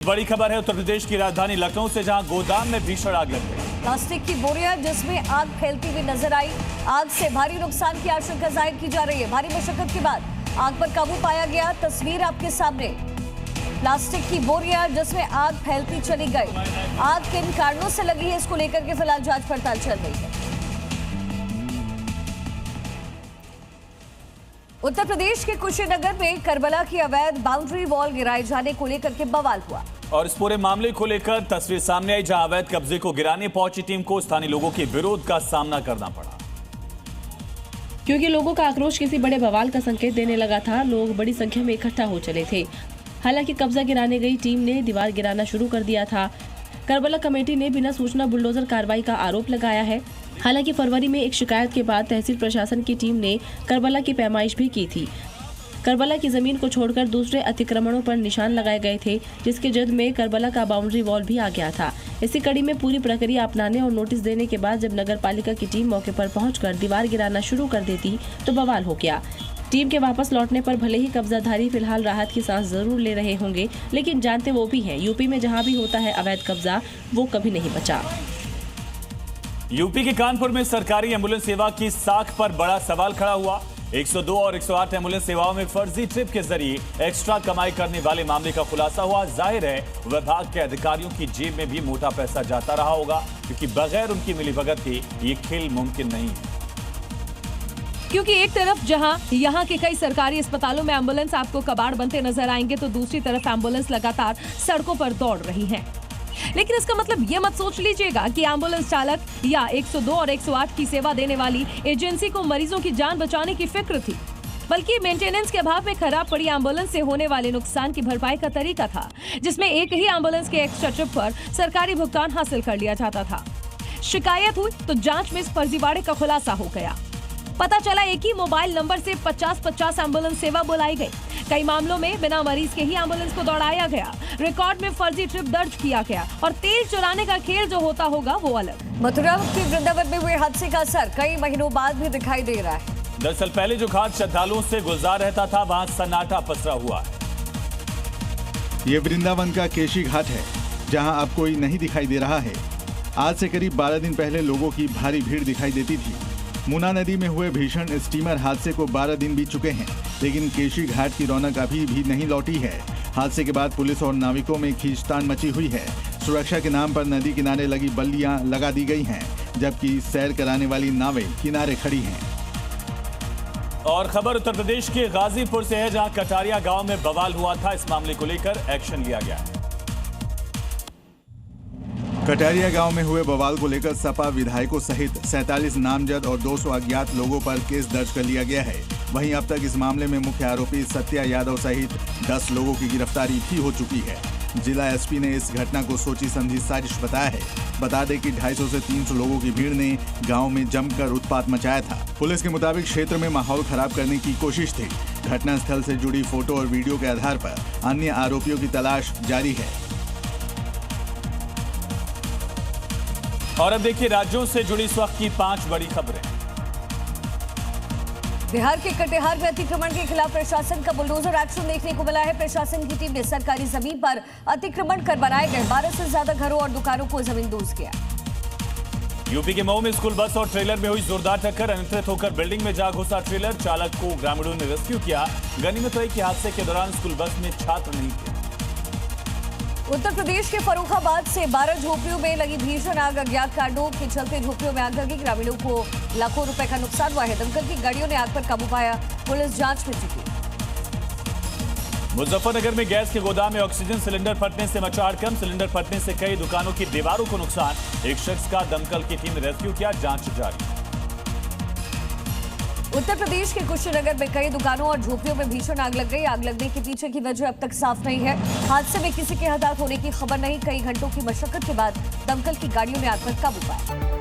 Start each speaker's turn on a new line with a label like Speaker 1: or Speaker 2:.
Speaker 1: बड़ी खबर है उत्तर प्रदेश की राजधानी लखनऊ से, जहां गोदाम में भीषण आग लग गई।
Speaker 2: प्लास्टिक की बोरियां जिसमें आग फैलती हुई नजर आई। आग से भारी नुकसान की आशंका जाहिर की जा रही है। भारी मशक्कत के बाद आग पर काबू पाया गया। तस्वीर आपके सामने, प्लास्टिक की बोरियां जिसमें आग फैलती चली गई। आग किन कारणों से लगी है, इसको लेकर के फिलहाल जांच पड़ताल चल रही है। उत्तर प्रदेश के कुशीनगर में करबला की अवैध बाउंड्री वॉल गिराए जाने को लेकर के बवाल हुआ
Speaker 1: और इस पूरे मामले को लेकर तस्वीर सामने आई, जहां अवैध कब्जे को गिराने पहुंची टीम को स्थानीय लोगों के विरोध का सामना करना पड़ा,
Speaker 3: क्योंकि लोगों का आक्रोश किसी बड़े बवाल का संकेत देने लगा था। लोग बड़ी संख्या में इकट्ठा हो चले थे। हालांकि कब्जा गिराने गई टीम ने दीवार गिराना शुरू कर दिया था। करबला कमेटी ने बिना सूचना बुलडोजर कार्रवाई का आरोप लगाया है। हालांकि फरवरी में एक शिकायत के बाद तहसील प्रशासन की टीम ने करबला की पैमाइश भी की थी। करबला की जमीन को छोड़कर दूसरे अतिक्रमणों पर निशान लगाए गए थे, जिसके जद में करबला का बाउंड्री वॉल भी आ गया था। इसी कड़ी में पूरी प्रक्रिया अपनाने और नोटिस देने के बाद जब नगर पालिका की टीम मौके पर पहुंचकर दीवार गिराना शुरू कर देती तो बवाल हो गया। टीम के वापस लौटने पर भले ही कब्जाधारी फिलहाल राहत की सांस जरूर ले रहे होंगे, लेकिन जानते वो भी हैं, यूपी में जहाँ भी होता है अवैध कब्जा, वो कभी नहीं बचा।
Speaker 1: यूपी के कानपुर में सरकारी एम्बुलेंस सेवा की साख पर बड़ा सवाल खड़ा हुआ। 102 और 108 एम्बुलेंस सेवाओं में फर्जी ट्रिप के जरिए एक्स्ट्रा कमाई करने वाले मामले का खुलासा हुआ। जाहिर है विभाग के अधिकारियों की जेब में भी मोटा पैसा जाता रहा होगा, क्योंकि बगैर उनकी मिलीभगत के ये खेल मुमकिन नहीं है।
Speaker 4: क्योंकि एक तरफ जहां यहां के कई सरकारी अस्पतालों में एम्बुलेंस आपको कबाड़ बनते नजर आएंगे, तो दूसरी तरफ एम्बुलेंस लगातार सड़कों पर दौड़ रही हैं। लेकिन इसका मतलब ये मत सोच लीजिएगा कि एम्बुलेंस चालक या 102 और 108 की सेवा देने वाली एजेंसी को मरीजों की जान बचाने की फिक्र थी, बल्कि मेंटेनेंस के अभाव में खराब पड़ी एम्बुलेंस से होने वाले नुकसान की भरपाई का तरीका था, जिसमें एक ही एम्बुलेंस के एक्स्ट्रा ट्रिप पर सरकारी भुगतान हासिल कर लिया जाता था। शिकायत हुई तो जांच में इस फर्जीवाड़े का खुलासा हो गया। पता चला एक ही मोबाइल नंबर से 50-50 एम्बुलेंस सेवा बुलाई गई। कई मामलों में बिना मरीज के ही एम्बुलेंस को दौड़ाया गया। रिकॉर्ड में फर्जी ट्रिप दर्ज किया गया और तेल चुराने का खेल जो होता होगा वो अलग।
Speaker 2: मथुरा के वृंदावन में हुए हादसे का असर कई महीनों बाद भी दिखाई दे रहा है।
Speaker 1: दरअसल पहले जो घाट श्रद्धालुओं से गुलजार रहता था, वहां सन्नाटा पसरा हुआ है।
Speaker 5: ये वृंदावन का केशी घाट है, जहां अब कोई नहीं दिखाई दे रहा है। आज से करीब 12 दिन पहले लोगों की भारी भीड़ दिखाई देती थी। मुना नदी में हुए भीषण स्टीमर हादसे को 12 दिन बीत चुके हैं, लेकिन केशी घाट की रौनक अभी भी नहीं लौटी है। हादसे के बाद पुलिस और नाविकों में खींचतान मची हुई है। सुरक्षा के नाम पर नदी किनारे लगी बल्लियां लगा दी गई हैं, जबकि सैर कराने वाली नावें किनारे खड़ी हैं।
Speaker 1: और खबर उत्तर प्रदेश के गाजीपुर से है, जहां कटारिया गांव में बवाल हुआ था। इस मामले को लेकर एक्शन लिया गया है।
Speaker 5: कटारिया गांव में हुए बवाल को लेकर सपा विधायकों सहित 47 नामजद और 200 अज्ञात लोगों पर केस दर्ज कर लिया गया है। वहीं अब तक इस मामले में मुख्य आरोपी सत्या यादव सहित 10 लोगों की गिरफ्तारी भी हो चुकी है। जिला एसपी ने इस घटना को सोची समझी साजिश बताया है। बता दें कि 250 से 300 लोगों की भीड़ ने गांव में जमकर उत्पात मचाया था। पुलिस के मुताबिक क्षेत्र में माहौल खराब करने की कोशिश थी। घटनास्थल से जुड़ी फोटो और वीडियो के आधार पर अन्य आरोपियों की तलाश जारी है।
Speaker 1: और अब देखिए राज्यों से जुड़ी इस वक्त की 5 बड़ी खबरें।
Speaker 2: बिहार के कटिहार में अतिक्रमण के खिलाफ प्रशासन का बुलडोजर एक्शन देखने को मिला है। प्रशासन की टीम ने सरकारी जमीन पर अतिक्रमण कर बनाए गए 12 से ज्यादा घरों और दुकानों को जमींदोज किया।
Speaker 1: यूपी के मऊ में स्कूल बस और ट्रेलर में हुई जोरदार टक्कर। अनियंत्रित होकर बिल्डिंग में जा घुसा ट्रेलर, चालक को ग्रामीणों ने रेस्क्यू किया। गनीमत रही कि हादसे के दौरान स्कूल बस में छात्र नहीं थे।
Speaker 2: उत्तर प्रदेश के फर्रुखाबाद से 12 झोपड़ियों में लगी भीषण आग। अज्ञात कारणों के चलते झोपड़ियों में आग लगी। ग्रामीणों को लाखों रुपए का नुकसान हुआ है। दमकल की गाड़ियों ने आग पर काबू पाया। पुलिस जांच में जुटी।
Speaker 1: मुजफ्फरनगर में गैस के गोदाम में ऑक्सीजन सिलेंडर फटने से मचा हड़कंप। सिलेंडर फटने से कई दुकानों की दीवारों को नुकसान। एक शख्स का दमकल की टीम ने रेस्क्यू किया। जांच जारी।
Speaker 2: उत्तर प्रदेश के कुशीनगर में कई दुकानों और झोपड़ियों में भीषण आग लग गई। आग लगने के पीछे की वजह अब तक साफ नहीं है। हादसे में किसी के हताहत होने की खबर नहीं। कई घंटों की मशक्कत के बाद दमकल की गाड़ियों ने आग पर काबू पाया।